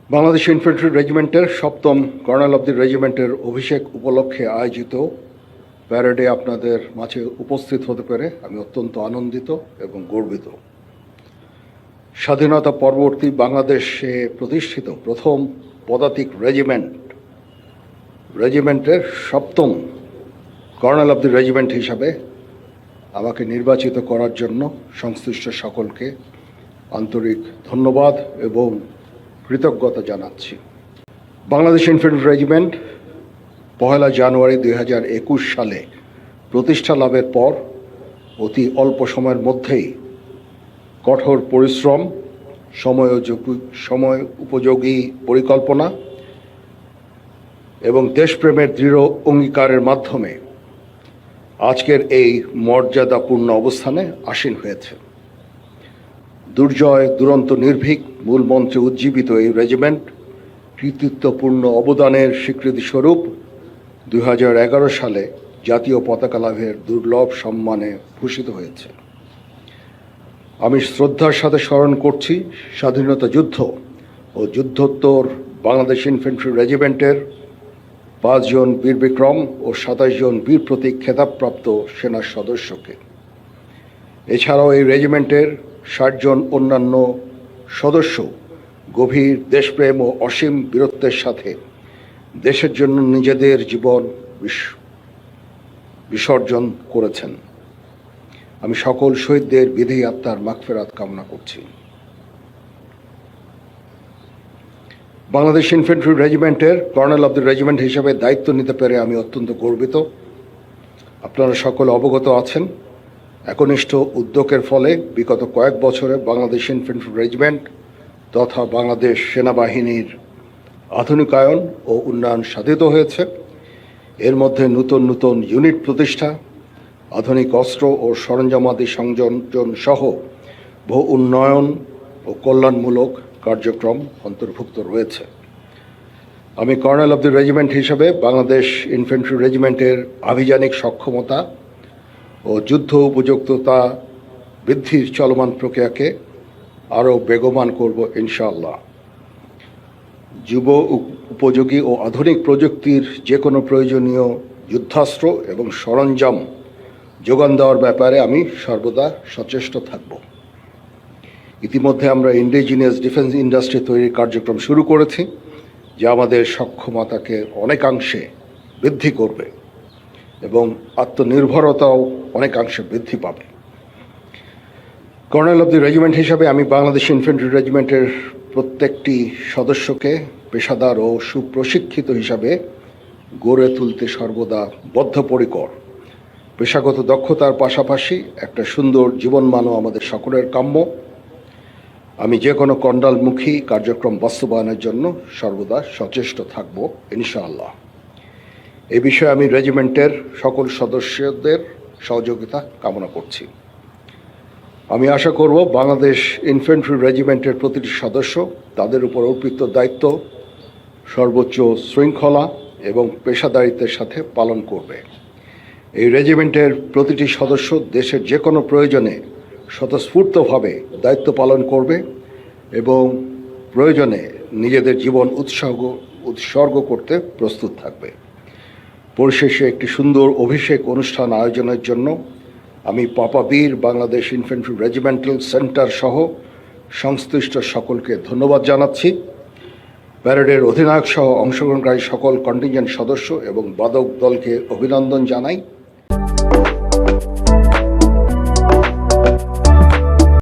Bangladesh infantry রেজিমেন্টের ৭ম colonel of the রেজিমেন্টের অভিষেক উপলক্ষে আয়োজিত প্যারেডে আপনাদের মাঝে উপস্থিত হতে পেরে আমি অত্যন্ত আনন্দিত এবং গর্বিত। স্বাধীনতা পরবর্তী বাংলাদেশে প্রতিষ্ঠিত প্রথম পদাতিক রেজিমেন্টের ৭ম কর্নেল অব দি রেজিমেন্ট হিসাবে আমাকে নির্বাচিত করার জন্য সংশ্লিষ্ট সকলকে আন্তরিক ধন্যবাদ এবং কৃতজ্ঞতা জানাচ্ছি। বাংলাদেশ ইনফ্যান্ট্রি রেজিমেন্ট ১ জানুয়ারি ২০২১ সালে প্রতিষ্ঠা লাভের পর অতি অল্প সময়ের মধ্যেই কঠোর পরিশ্রম, সময় উপযোগী পরিকল্পনা এবং দেশপ্রেমের দৃঢ় অঙ্গীকারের মাধ্যমে আজকের এই মর্যাদাপূর্ণ অবস্থানে আসীন হয়েছে। দুর্জয় দুরন্ত নির্ভীক মূল মন্ত্রে উজ্জীবিত এই রেজিমেন্ট কৃতিত্বপূর্ণ অবদানের স্বীকৃতিস্বরূপ ২০১১ সালে জাতীয় পতাকা লাভের দুর্লভ সম্মানে ভূষিত হয়েছে। আমি শ্রদ্ধার সাথে স্মরণ করছি স্বাধীনতা যুদ্ধ ও যুদ্ধোত্তর বাংলাদেশ ইনফ্যান্ট্রি রেজিমেন্টের ৫ জন বীর বিক্রম ও ২৭ জন বীর প্রতীক খেতাবপ্রাপ্ত সেনা সদস্যকে। এছাড়াও এই রেজিমেন্টের ৬০ জন অন্যান্য সদস্য গভীর দেশপ্রেম ও অসীম বীরত্বের সাথে দেশের জন্য নিজেদের জীবন বিসর্জন করেছেন। আমি সকল শহীদদের বিধি আত্মার মাগফিরাত কামনা করছি। বাংলাদেশ ইনফ্যান্ট্রি রেজিমেন্টের কর্নেল অব দ্য রেজিমেন্ট হিসেবে দায়িত্ব নিতে পেরে আমি অত্যন্ত গর্বিত। আপনারা সকলে অবগত আছেন, একনিষ্ঠ উদ্যোগের ফলে বিগত কয়েক বছরে বাংলাদেশ ইনফ্যান্ট্রি রেজিমেন্ট তথা বাংলাদেশ সেনাবাহিনীর আধুনিকায়ন ও উন্নয়ন সাধিত হয়েছে। এর মধ্যে নতুন নতুন ইউনিট প্রতিষ্ঠা, আধুনিক অস্ত্র ও সরঞ্জামাদি সংযোজন সহ বহু উন্নয়ন ও কল্যাণমূলক কার্যক্রম অন্তর্ভুক্ত রয়েছে। আমি কর্নেল অব দি রেজিমেন্ট হিসেবে বাংলাদেশ ইনফ্যান্ট্রি রেজিমেন্টের আভিযানিক সক্ষমতা ও যুদ্ধ উপযুক্ততা বৃদ্ধির চলমান প্রক্রিয়াকে আরও বেগবান করব ইনশাআল্লাহ। যুব উপযোগী ও আধুনিক প্রযুক্তির যে কোনো প্রয়োজনীয় যুদ্ধাস্ত্র এবং সরঞ্জাম যোগান দেওয়ার ব্যাপারে আমি সর্বদা সচেষ্ট থাকব। ইতিমধ্যে আমরা ইন্ডিজিনিয়াস ডিফেন্স ইন্ডাস্ট্রি তৈরির কার্যক্রম শুরু করেছি, যা আমাদের সক্ষমতাকে অনেকাংশে বৃদ্ধি করবে এবং আত্মনির্ভরতাও অনেকাংশে বৃদ্ধি পাবে। কর্নেল অব দি রেজিমেন্ট হিসাবে আমি বাংলাদেশ ইনফ্যান্ট্রি রেজিমেন্টের প্রত্যেকটি সদস্যকে পেশাদার ও সুপ্রশিক্ষিত হিসাবে গড়ে তুলতে সর্বদা বদ্ধপরিকর। পেশাগত দক্ষতার পাশাপাশি একটা সুন্দর জীবনমানও আমাদের সকলের কাম্য। আমি যে কোনো কণ্ডালমুখী কার্যক্রম বাস্তবায়নের জন্য সর্বদা সচেষ্ট থাকব ইনশাআল্লাহ। এ বিষয়ে আমি রেজিমেন্টের সকল সদস্যদের সহযোগিতা কামনা করছি। আমি আশা করব বাংলাদেশ ইনফ্যান্ট্রি রেজিমেন্টের প্রতিটি সদস্য তাদের উপর অর্পিত দায়িত্ব সর্বোচ্চ শৃঙ্খলা এবং পেশাদারিত্বের সাথে পালন করবে। এই রেজিমেন্টের প্রতিটি সদস্য দেশের যে কোনো প্রয়োজনে স্বতঃস্ফূর্তভাবে দায়িত্ব পালন করবে এবং প্রয়োজনে নিজেদের জীবন উৎসর্গ করতে প্রস্তুত থাকবে। পরিশেষে একটি সুন্দর অভিষেক অনুষ্ঠান আয়োজনের জন্য আমি পাপাবীর বাংলাদেশ ইনফ্যান্ট্রি রেজিমেন্টাল সেন্টার সহ সংশ্লিষ্ট সকলকে ধন্যবাদ জানাচ্ছি। প্যারেডের অধিনায়ক সহ অংশগ্রহণকারী সকল কন্টিনজেন্ট সদস্য এবং বাদক দলকে অভিনন্দন জানাই।